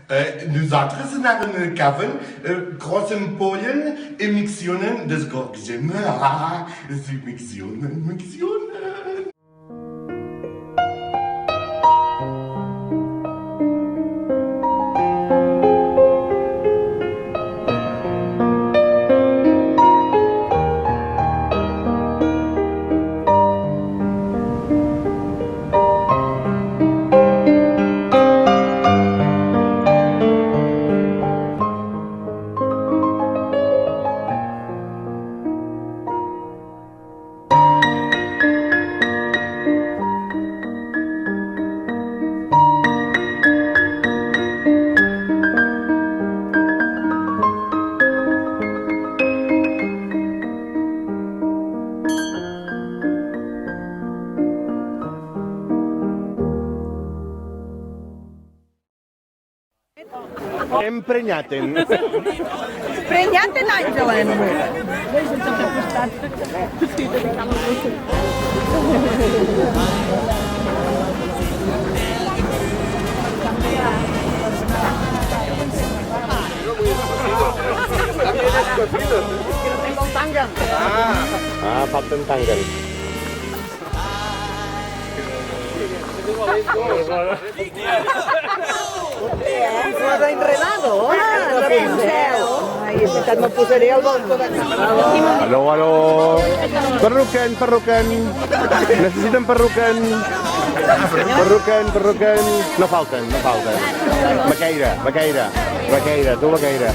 Nosaltres anàvem a Caven, cross-empollen i miccionen, desgorgem. Sí, miccionen. Emprenyaten. Prenyaten, Àngelen. Falten tangen. Lo enredado. Ai, és veritat, me posaré al balcó de casa. Aló. Perruquen. Necessiten perruquen. No falten. Vaqueira, tu vaqueira.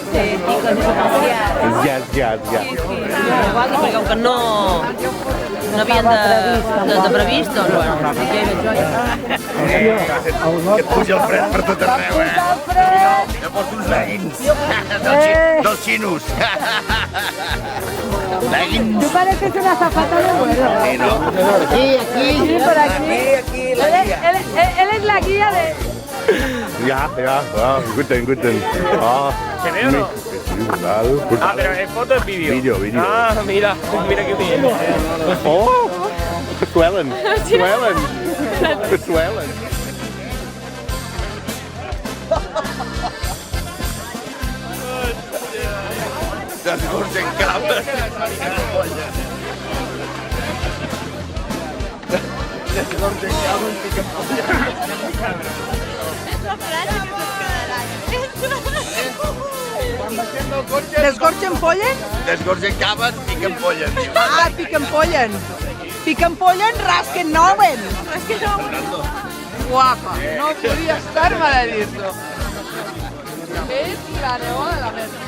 Sí, Ja. igual que perquè com no havien de previst, doncs bueno, Que et puja el fred per tot arreu, Jo porto uns leggings dels xinos. Leggings. Tú pareces una zapata de vuelo. Sí, no? Sí, por aquí. Él es la guía de... Ja, guten. ¿Se ve o no? Pero en foto es vídeo. Vídeo. Ah, mira qué bien. Oh, suelen. Desgorgen cabres. Desgorgen pollen? Desgorgen cabres, piquen pollen. Ah, piquen pollen, rasquen noven. Guapa, no podía estar mal a dir-lo. És la neua de la merda.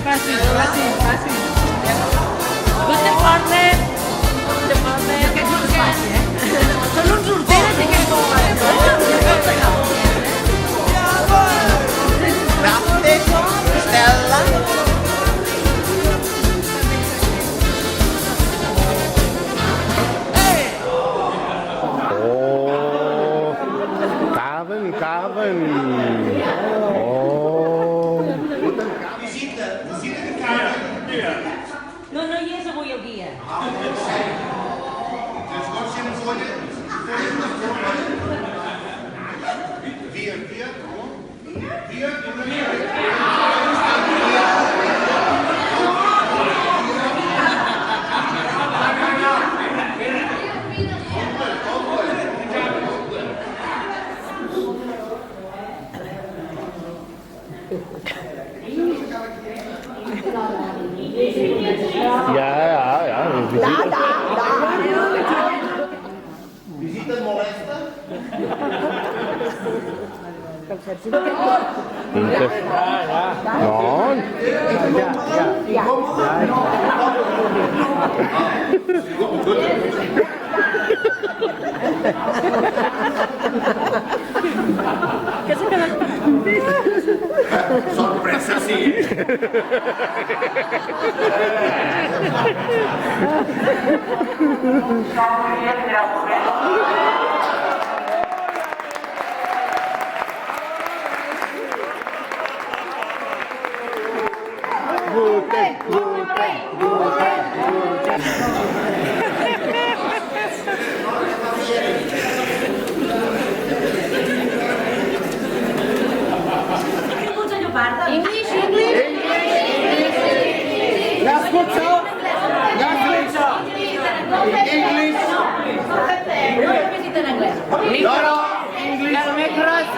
Passin. Guten Morgen. Són uns horteres i aquests Stella. Oh, Caven. Oh. No hi és avui el dia. Ja. Visita molesta? Que s'ha quedat... Sorpresa. Esa sí. English, English.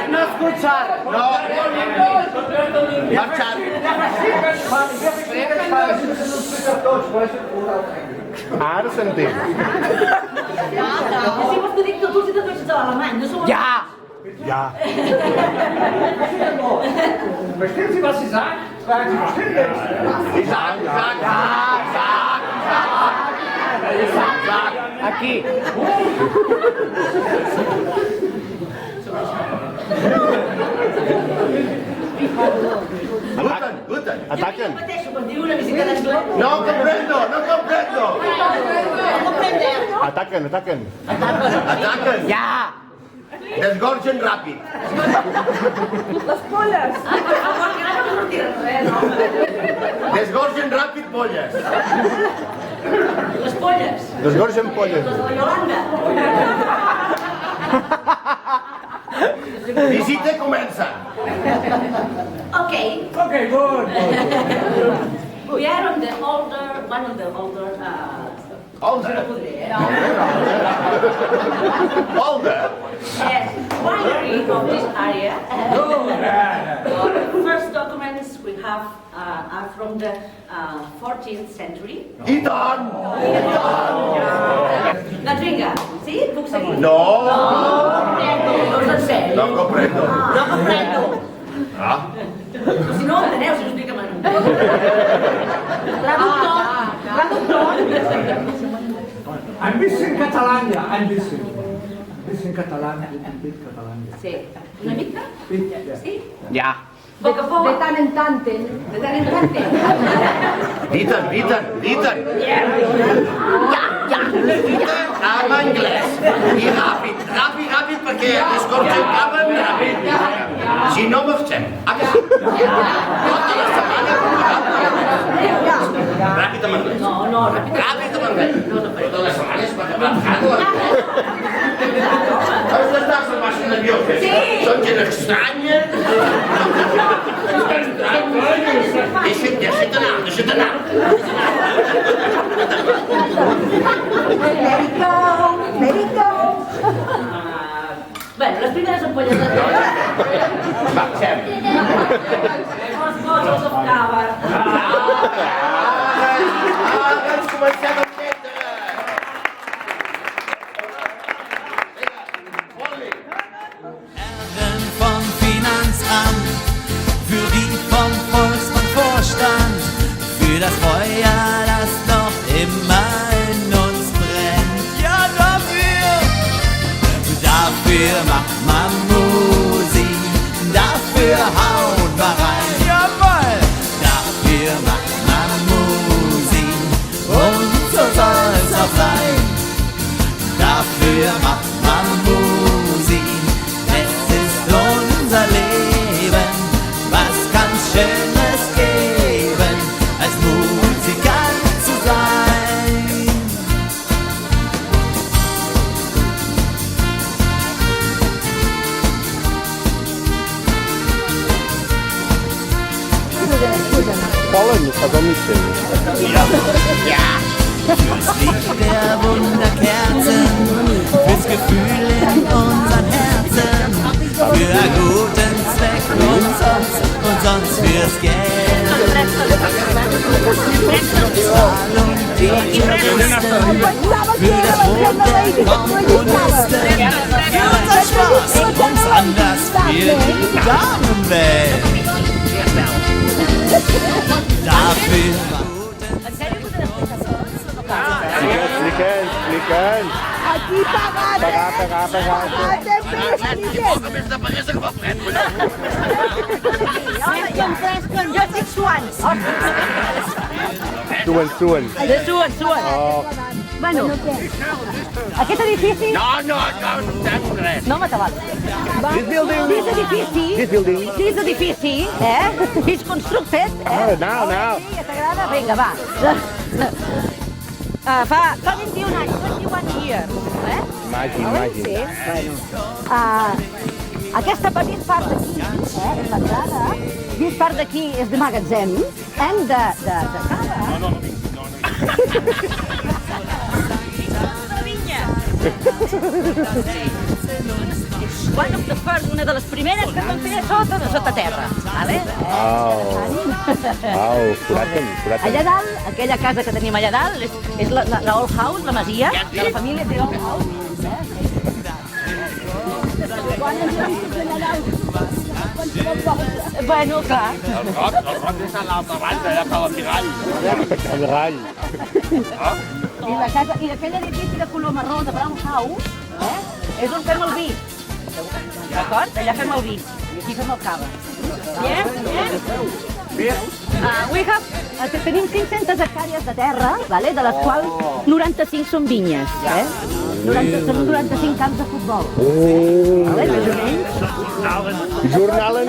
No escuchar. Marxar. Ara s'entén. Si vols dir que tu sí que tu ets alemany, no som... Ja. Ja. Aquí. Guten. Ataquen. Mateixo, quan diu una visita d'anglès... No comprendo. Ataquen. Ataquen. Ja. Desgorgen ràpid. Les polles! Ah, que no sortirà res, no? Desgorgen ràpid polles. Les polles! Desgorgen polles. Les de la Iolanda! Visita comença. Okay. Okay, good. We are on the older, one of the older, Older. podré, Older. yes, winery of this area. The first documents we have are from the 14th century. I tant. Doncs vinga, sí? Puc seguir? No. Doncs en sèrio. No comprendo. No comprendo. Ah. Si no ho enteneu, si no explica-me. Traductor. Ein bisschen Catalan, ja, ein bisschen. Ein bisschen Catalan, ein bisschen Catalan. Sí. Una mica? Sí? Ja. Poc a poc. De tant en tant. De tant en tant. Diten. Diten en anglès. I ràpid, perquè descorgen caben ràpid. Si no marxem. Tota la setmana. Ràpid en anglès. No, ràpid. Ràpid en anglès. Tota la setmana és per Els estàs massa nerviosos. Són gent estranya. Deixa't anar. Let it go. Bueno, les primeres ampolles de Marxem. les bottles of cava. Doncs comencem a entendre. Ärzte vom Finanzamt, für die vom Volksbank Vorstand, für das Feuer, das noch immer in uns brennt. Ja, dafür macht man Musik, dafür haut man rein. Jawohl! Dafür macht man Musik und so soll es auch sein. Dafür macht man Musik, es ist unser Leben. Was kann Schönes geben, als Musikant zu sein? Volen, verdommissen. Fürs Licht der Wunderkerzen, fürs Gefühl in unseren Herzen, für einen guten Zweck und sonst fürs Geld. Zahlung die Touristen, für das Wohl der Komponisten, für unseren Spaß, uns anders für die Damenwelt. Dafür Expliquen. Aquí pagate. Pagate, Poca més de paguesa que fa fred. Jo estic suant. Suen. Suen. Bueno, aquest edifici... No entenc res. No m'atabal. This edifici, is constructed, Now. Sí, t'agrada? Vinga, va. Fa 21 anys, 21 years, Imagine. Sí, bueno. Aquesta petita part d'aquí, és l'entrada, this part d'aquí és de magatzem, and de cava. One of the first, una de les primeres que vam fer sota terra, vale? Foraten. Allà dalt, aquella casa que tenim allà dalt, és la old house, la masia, de la família de old house. Bueno, clar. El roc és a l'altra banda, allà per la Mirall. El rall. I aquell edifici de color marró de brown house, és on fem el vi. D'acord? Allà fem el vi. I aquí fem el cava. Tenim 500 hectàrees de terra, de les quals 95 són vinyes. Són 95 camps de futbol. Més o menys. Jornalen.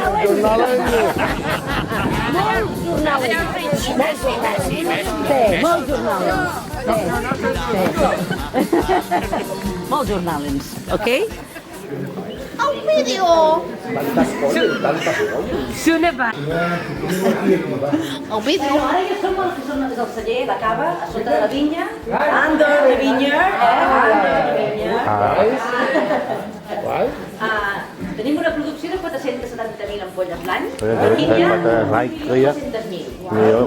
Molts jornalens, ok? Un vídeo. Sonava. Un vídeo. Ara ja som el celler, la cava, a sota de la vinya. Under the vineyard, Tenim una producció de 470.000 ampolles l'any. La vinya, 200.000. El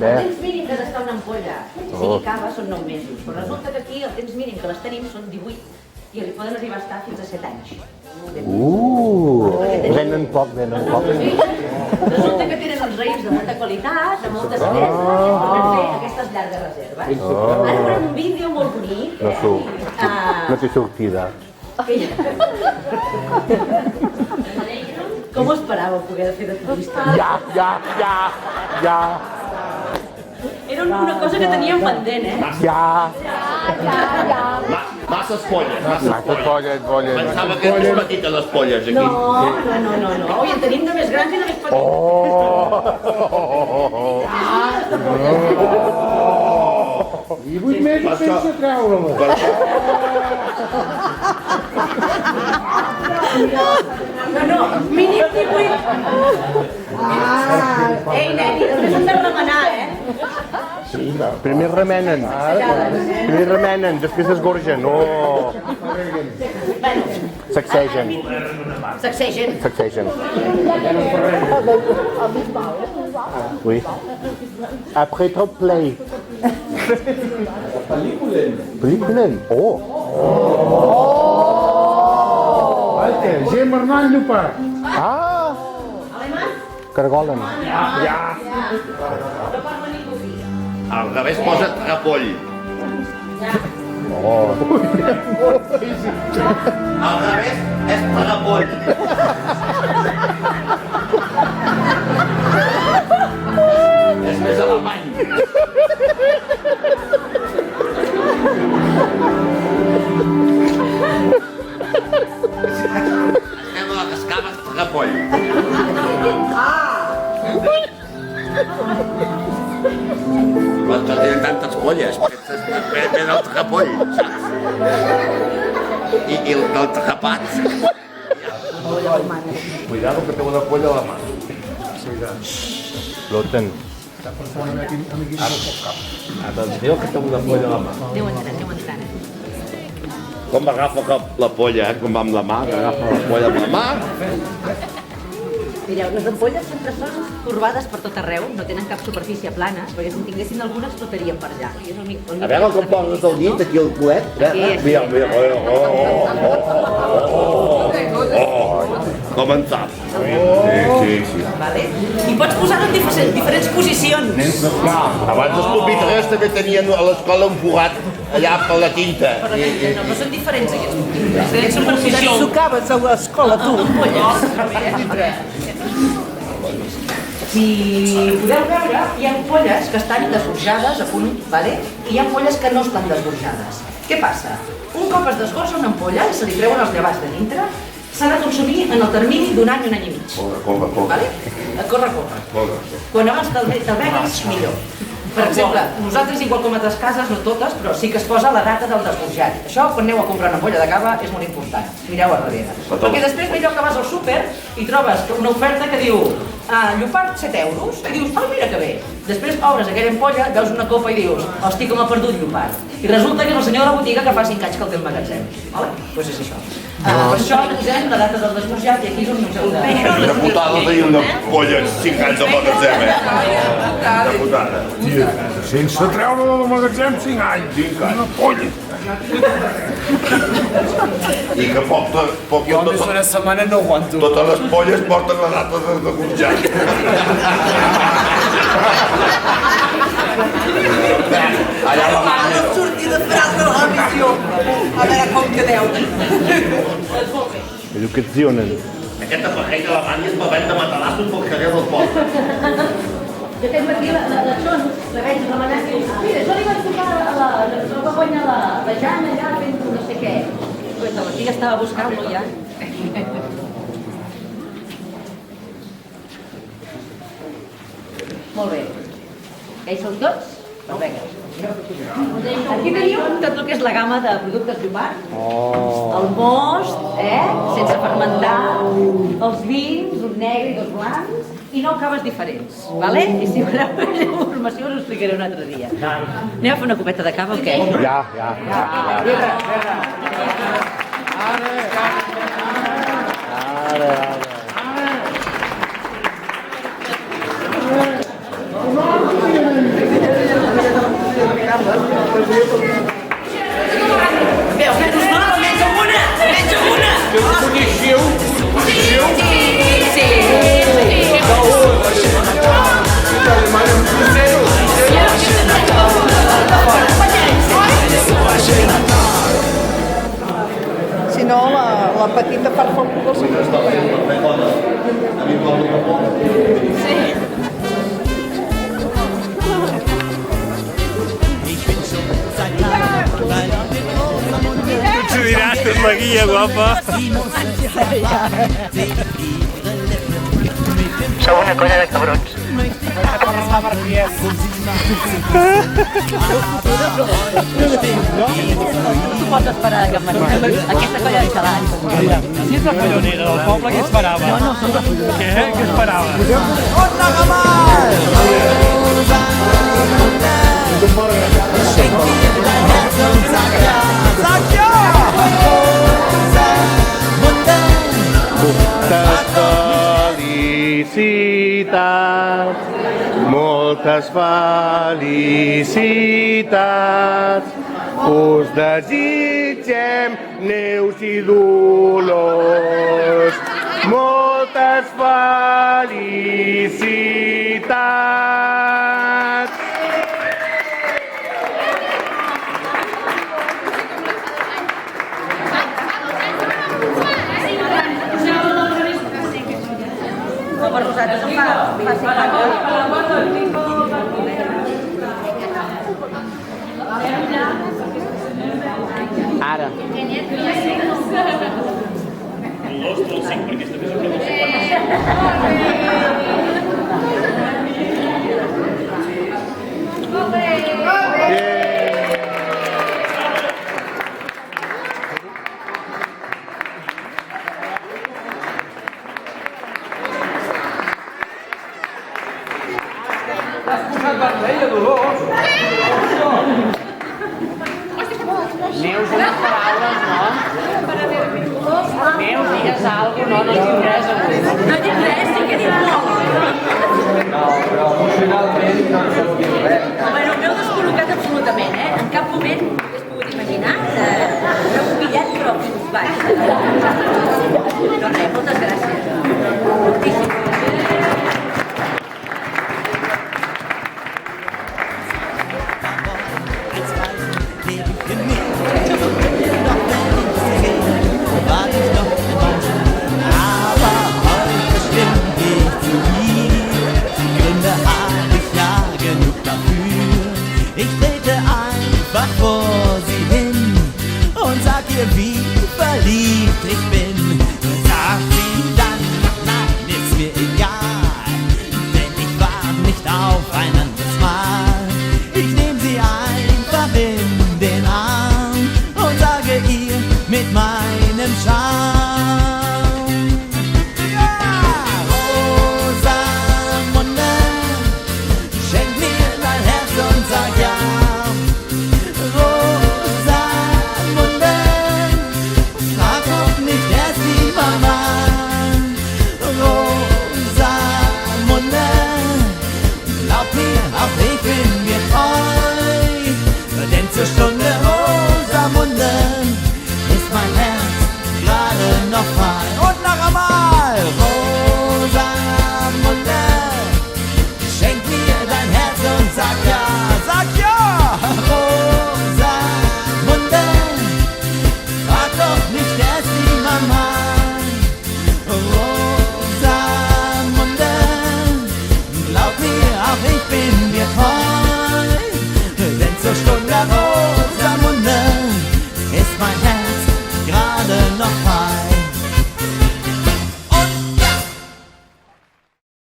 temps mínim que d'estar una ampolla, sigui cava, són 9 mesos. Però resulta que aquí el temps mínim que les tenim són 18 i li poden arribar a estar fins a 7 anys. Venen poc. Resulta que tenen uns raïms de molta qualitat, de molta salut, per fer aquestes llargues reserves. Ara farem un vídeo molt bonic. No té sortida. Com ho esperàveu poder fer de turista? Ja. Era una cosa que teníem pendent, Masses polles. Polles. Pensava que eren més petites les polles, aquí. No. I en tenim de més grans i de més petits. I 8 mesos sense treure-la. No, mínim 18. Ei, neni, després hem de remenar, Primer remenen, després esgorgen. Sacsegen. Oui. Après tot play. Pel·lículen. Alter, Gemma Hernán Llopart. Cargolen. Al revés posa repoll. Al revés és repoll. És més alemany. Estem a les caves repoll. Quan no tenen tantes polles, ve del repoll, saps? I el del trapat. Cuidado que té una polla a la mà. Floten. Atenció que té una polla a la mà. Déu entrant. Com agafa la polla, com va amb la mà, agafa la polla amb la mà. Mireu, les ampolles sempre són corbades per tot arreu, no tenen cap superfície plana, perquè si en tinguessin alguna explotarien per allà. A veure com poses el dit aquí al culet. Mira. Com en sap. Vale? I pots posar-ho en diferents posicions. Abans els pupitres també tenien a l'escola un fogat allà per la tinta. No, però són diferents aquests pupitres. Aquests són per posar-hi Sucaves a l'escola, tu. ampolles. Si podeu veure, hi ha ampolles que estan desborjades a punt, vale? I hi ha ampolles que no estan desborjades. Què passa? Un cop es desborja una ampolla i se li treuen els llevats de dintre, s'ha de consumir en el termini d'un any i un any i mig. Vale? Corre. Quan abans te'l beguis, millor. Per exemple, nosaltres, igual com a altres cases, no totes, però sí que es posa la data del desborjat. Això, quan aneu a comprar una ampolla de cava, és molt important. Mireu a darrere. Perquè després millor que vas al súper i trobes una oferta que diu llopart 7 euros, i dius, mira que bé. Després obres aquella ampolla, veus una copa i dius, hosti, com ha perdut llopart. I resulta que és el senyor de la botiga que fa 5 anys que el té al magatzem. Doncs és això. Per això posem la data del desborjat i aquí és on no us heu de... Una putada tenir una ampolla 5 anys al magatzem, Una putada. Sense treure del magatzem 5 anys. 5 anys. Una polla. I que poc Jo més una setmana no aguanto. totes les polles porten la data de desborjat. Allà la mà. No surti de frase de la missió. A veure com quedeu. Educazione. Aquesta paella de la manya és per vendre matalassos pel carrer del poble. Jo aquest matí la Son, la veig remenant i diu, mira, això li vaig tocar això va guanyar la Jana allà fent no sé què. Pues la tia estava buscant-lo ja. Molt bé. Ja hi sou tots? Doncs vinga. Aquí teniu tot el que és la gamma de productes llopart. El most, sense fermentar, els vins, un negre i dos blancs, i 9 caves diferents, vale? I si voleu més informació us ho explicaré un altre dia. Anem a fer una copeta de cava o què? Ja. Veu, menys amb una! Si no, la petita part pel cul del seu Tu diràs, tu és la guia, guapa. Sou una colla de cabrons. No pots esperar cap manera. Aquesta colla de xalans. Si és la collonera del poble, què esperava? No, som la collonera. Què esperava? Moltes felicitats, us desitgem neus i dolors. Moltes felicitats. No, per vosaltres em fa 50. Ara. Neus, unes paraules, no? Neus, digues alguna cosa, no dic res avui. No dic res, sí que dic molt. No, però emocionalment no em sóc dir res. Bueno, m'heu descol·locat absolutament, En cap moment m'hagués pogut imaginar. M'heu pillat, però vaig. No res, moltes gràcies. einfach vor sie hin und sag ihr, wie verliebt ich bin. Sagt sie dann, nein, ist mir egal, denn ich warte nicht auf ein anderes Mal. Ich nehm sie einfach in den Arm und sage ihr mit meinem Charme: Ja, Rosamunde, schenk mir dein Herz und sag ja. Rosamunde, frag doch nicht erst die Mama. Rosamunde, glaub mir, auch ich bin mir treu, denn zur Stunde Rosamunde ist mein Herz gerade noch frei. Und noch einmal, Rosamunde, schenk mir dein Herz und sag ja, sag ja. Rosamunde, frag doch nicht erst die Mama.